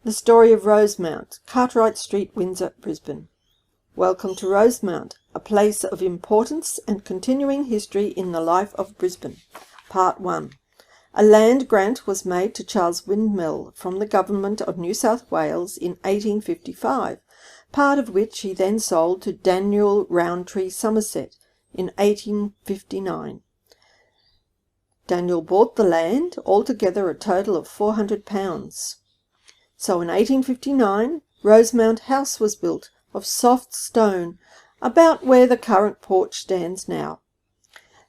The story of Rosemount, Cartwright Street, Windsor, Brisbane. Welcome to Rosemount, a place of importance and continuing history in the life of Brisbane. Part 1. A land grant was made to Charles Windmill from the Government of New South Wales in 1855, part of which he then sold to Daniel Rowntree Somerset in 1859. Daniel bought the land, altogether a total of £400. So in 1859, Rosemount House was built of soft stone, about where the current porch stands now.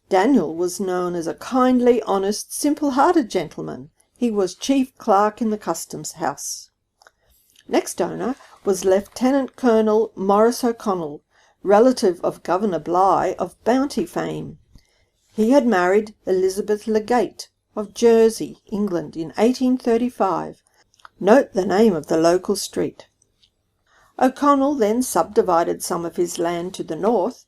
Daniel was known as a kindly, honest, simple-hearted gentleman. He was chief clerk in the Customs House. Next owner was Lieutenant Colonel Maurice O'Connell, relative of Governor Bligh of Bounty fame. He had married Elizabeth Legate of Jersey, England, in 1835. Note the name of the local street. O'Connell then subdivided some of his land to the north,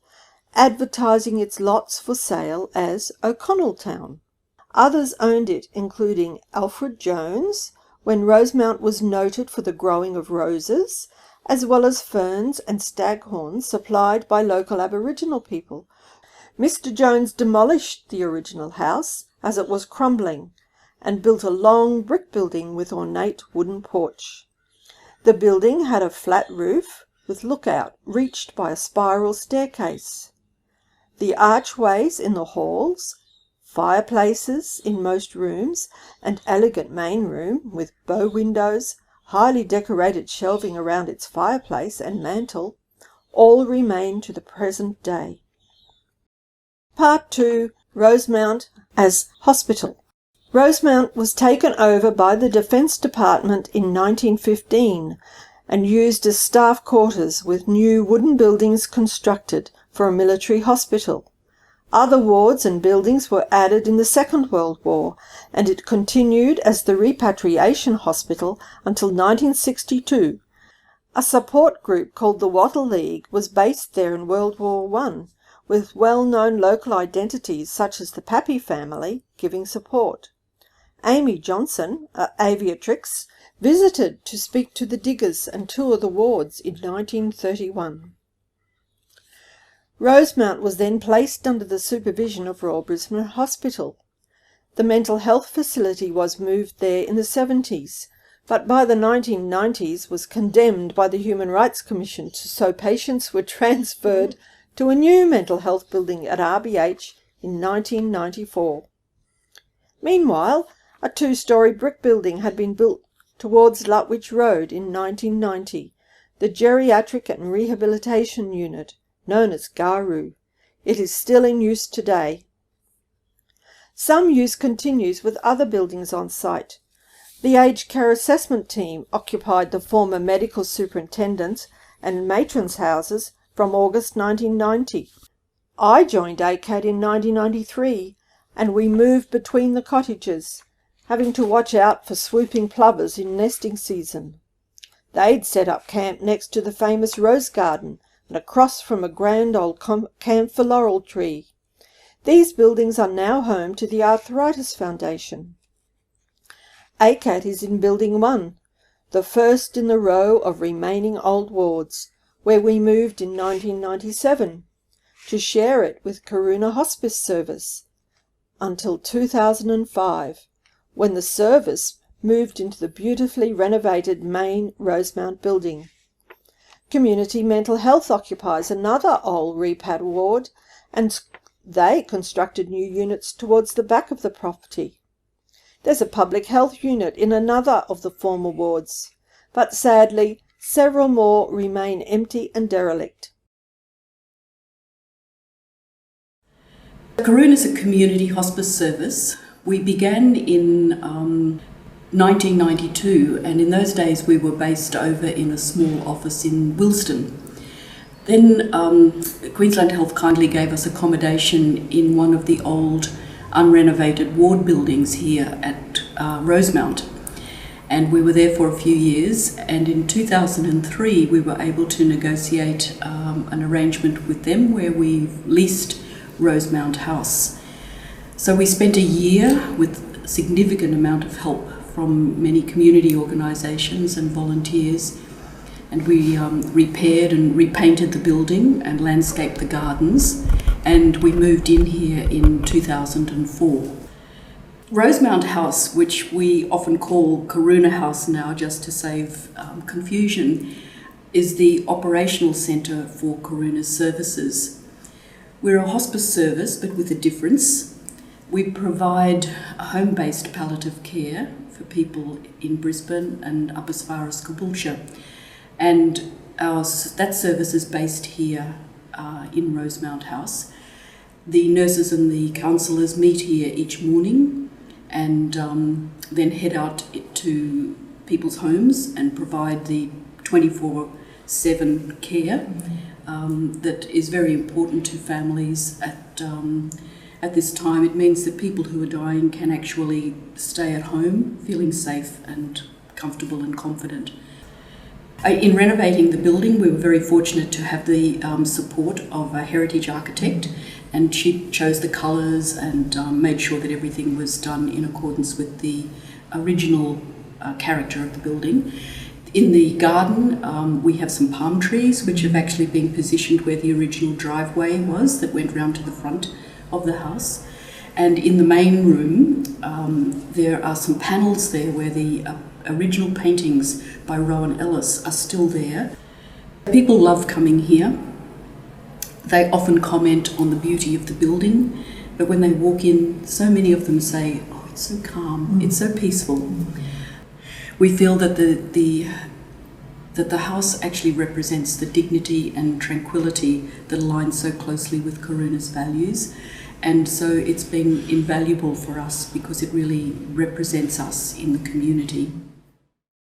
advertising its lots for sale as O'Connelltown. Others owned it, including Alfred Jones, when Rosemount was noted for the growing of roses, as well as ferns and staghorns supplied by local Aboriginal people. Mr. Jones demolished the original house as it was crumbling, and built a long brick building with ornate wooden porch. The building had a flat roof with lookout reached by a spiral staircase. The archways in the halls, fireplaces in most rooms, and elegant main room with bow windows, highly decorated shelving around its fireplace and mantel, all remain to the present day. Part 2. Rosemount as Hospital. Rosemount was taken over by the Defence Department in 1915 and used as staff quarters, with new wooden buildings constructed for a military hospital. Other wards and buildings were added in the Second World War, and it continued as the repatriation hospital until 1962. A support group called the Wattle League was based there in World War I, with well-known local identities such as the Pappy family giving support. Amy Johnson, aviatrix, visited to speak to the diggers and tour the wards in 1931. Rosemount was then placed under the supervision of Royal Brisbane Hospital. The mental health facility was moved there in the 70s, but by the 1990s was condemned by the Human Rights Commission, so patients were transferred to a new mental health building at RBH in 1994. Meanwhile, a two-storey brick building had been built towards Lutwich Road in 1990, the Geriatric and Rehabilitation Unit, known as GARU. It is still in use today. Some use continues with other buildings on site. The Aged Care Assessment Team occupied the former medical superintendent's and matrons' houses from August 1990. I joined ACAD in 1993, and we moved between the cottages, having to watch out for swooping plovers in nesting season. They'd set up camp next to the famous rose garden and across from a grand old camphor laurel tree. These buildings are now home to the Arthritis Foundation. ACAD is in Building 1, the first in the row of remaining old wards, where we moved in 1997 to share it with Karuna Hospice service until 2005, when the service moved into the beautifully renovated main Rosemount building. Community Mental Health occupies another old repad ward, and they constructed new units towards the back of the property. There's a public health unit in another of the former wards, but sadly several more remain empty and derelict. Karuna is a community hospice service. We began in 1992, and in those days we were based over in a small office in Wilston. Then Queensland Health kindly gave us accommodation in one of the old unrenovated ward buildings here at Rosemount, and we were there for a few years, and in 2003 we were able to negotiate an arrangement with them where we leased Rosemount House. So we spent a year with a significant amount of help from many community organisations and volunteers, and we repaired and repainted the building and landscaped the gardens, and we moved in here in 2004. Rosemount House, which we often call Karuna House now just to save confusion, is the operational centre for Karuna's services. We're a hospice service, but with a difference. We provide a home-based palliative care for people in Brisbane and up as far as Caboolture. And that service is based here in Rosemount House. The nurses and the counsellors meet here each morning and then head out to people's homes and provide the 24/7 care that is very important to families at this time. It means that people who are dying can actually stay at home feeling safe and comfortable and confident. In renovating the building, we were very fortunate to have the support of a heritage architect, and she chose the colours and made sure that everything was done in accordance with the original character of the building. In the garden, we have some palm trees which have actually been positioned where the original driveway was that went round to the front of the house. And in the main room, there are some panels there where the original paintings by Rowan Ellis are still there. People love coming here. They often comment on the beauty of the building, but when they walk in, so many of them say, "Oh, it's so calm, it's so peaceful." We feel that the house actually represents the dignity and tranquility that aligns so closely with Karuna's values, and so it's been invaluable for us because it really represents us in the community.